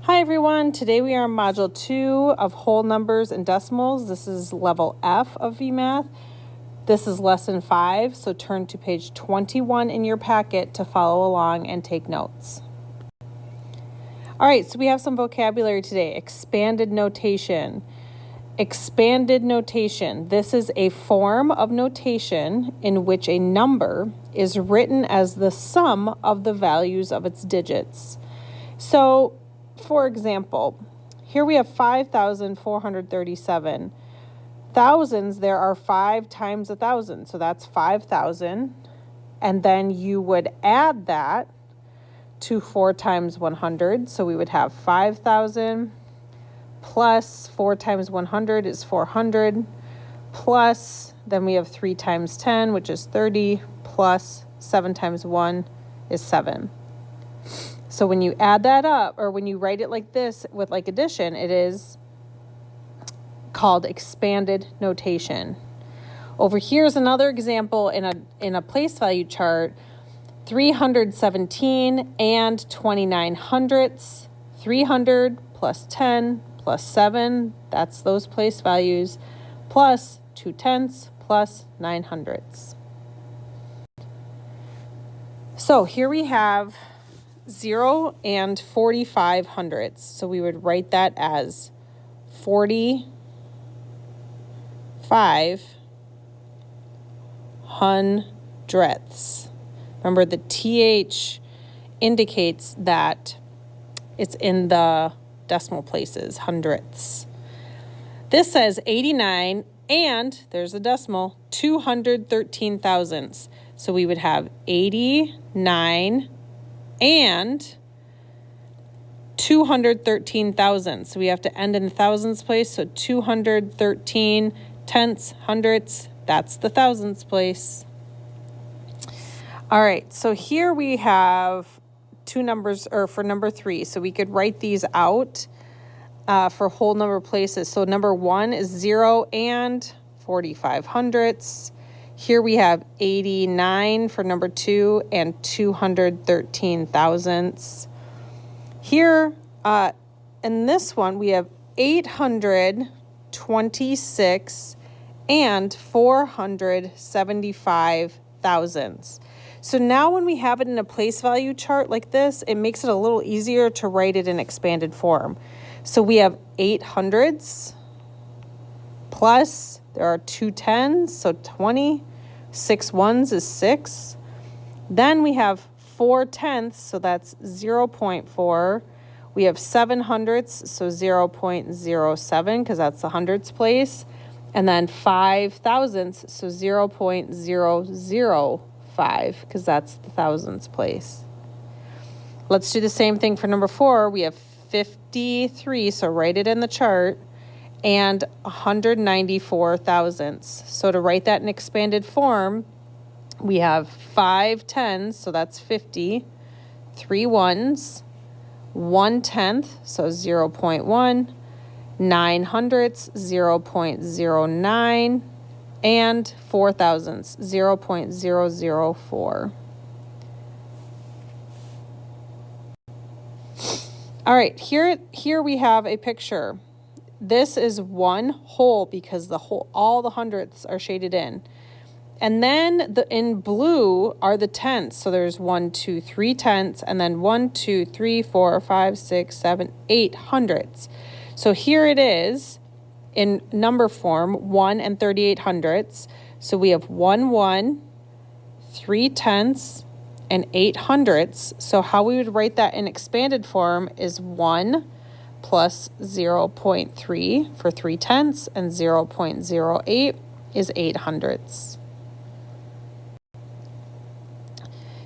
Hi everyone, today we are in Module 2 of Whole Numbers and Decimals. This is Level F of VMath. This is Lesson 5, so turn to page 21 in your packet to follow along and take notes. All right, so we have some vocabulary today. Expanded notation. Expanded notation. This is a form of notation in which a number is written as the sum of the values of its digits. So, for example, here we have 5,437. Thousands, there are 5 times 1,000, so that's 5,000. And then you would add that to 4 times 100, so we would have 5,000 plus 4 times 100 is 400, plus, then we have 3 times 10, which is 30, plus 7 times 1 is 7. So when you add that up, or when you write it like this with like addition, it is called expanded notation. Over here is another example in a place value chart. 317 and 29 hundredths. 300 plus 10 plus 7, that's those place values, plus 2 tenths plus 9 hundredths. So here we have 0 and 45 hundredths. So we would write that as 45 hundredths. Remember, the TH indicates that it's in the decimal places, hundredths. This says 89 and, there's a decimal, 213 thousandths. So we would have 89 and 213 thousandths. So we have to end in the thousands place. So 213 tenths, hundredths, that's the thousandths place. All right, so here we have two numbers, or for number 3. So we could write these out for whole number places. So number 1 is 0 and 45 hundredths. Here we have 89 for number 2 and 213 thousandths. Here, in this one, we have 826 and 475 thousandths. So now when we have it in a place value chart like this, it makes it a little easier to write it in expanded form. So we have 8 hundredths plus, there are 2 tens, so 20. 6 ones is 6. Then we have 4 tenths, so that's 0.4. We have 7 hundredths, so 0.07, because that's the hundredths place. And then 5 thousandths, so 0.005, because that's the thousandths place. Let's do the same thing for number 4. We have 53, so write it in the chart, and 194 thousandths. So to write that in expanded form, we have 5 tens, so that's 50, 3 ones, 1 tenth, so 0.1, 9 hundredths, 0.09, and 4 thousandths, 0.004. All right, here we have a picture. This is one whole because all the hundredths are shaded in. And then in blue are the tenths. So there's 1, 2, 3 tenths, and then 1, 2, 3, 4, 5, 6, 7, 8 hundredths. So here it is in number form, 1 and 38 hundredths. So we have 1, 1, 3 tenths, and 8 hundredths. So how we would write that in expanded form is 1 plus 0.3 for 3 tenths, and 0.08 is 8 hundredths.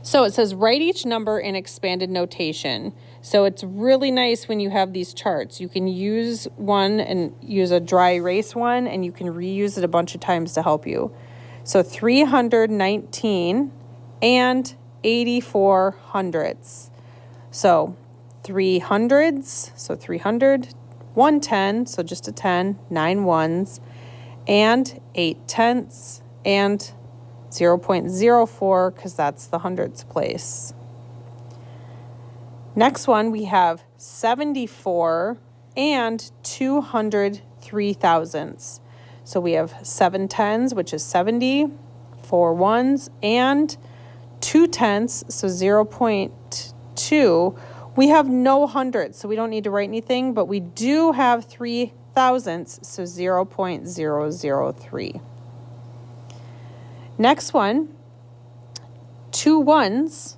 So it says write each number in expanded notation. So it's really nice when you have these charts. You can use one and use a dry erase one, and you can reuse it a bunch of times to help you. So 319 and 84 hundredths. So 3 hundreds, so 300, 1 10, so just a 10, 9 ones, and 8 tenths, and 0.04, because that's the hundredths place. Next one, we have 74 and 203 thousandths. So we have 7 tens, which is 70, 4 ones, and 2 tenths, so 0.2. We have no hundredths, so we don't need to write anything, but we do have 3 thousandths, so 0.003. Next one, 2 ones,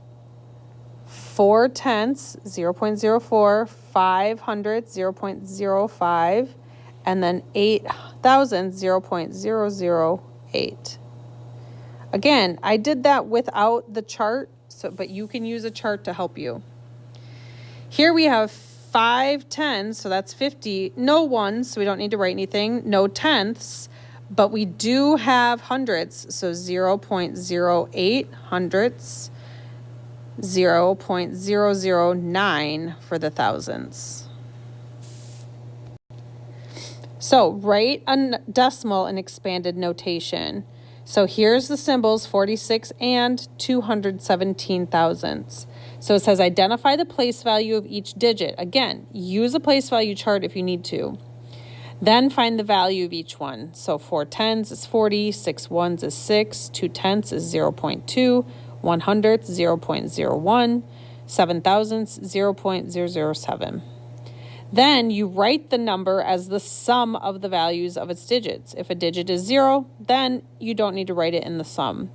4 tenths, 0.04, 5 hundredths, 0.05, and then 8 thousandths, 0.008. Again, I did that without the chart, but you can use a chart to help you. Here we have 5 tens, so that's 50. No ones, so we don't need to write anything. No tenths, but we do have hundredths, so 0.08 hundredths, 0.009 for the thousandths. So write a decimal in expanded notation. So here's the symbols, 46 and 217 thousandths. So it says identify the place value of each digit. Again, use a place value chart if you need to. Then find the value of each one. So 4 tens is 40, 6 ones is 6, 2 tenths is 0.2, 1 hundredth 0.01, 7 thousandths 0.007. Then you write the number as the sum of the values of its digits. If a digit is 0, then you don't need to write it in the sum.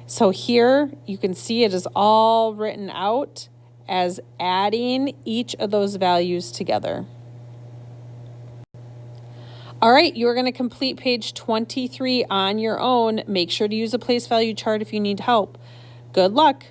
So here you can see it is all written out as adding each of those values together. All right, you're going to complete page 23 on your own. Make sure to use a place value chart if you need help. Good luck.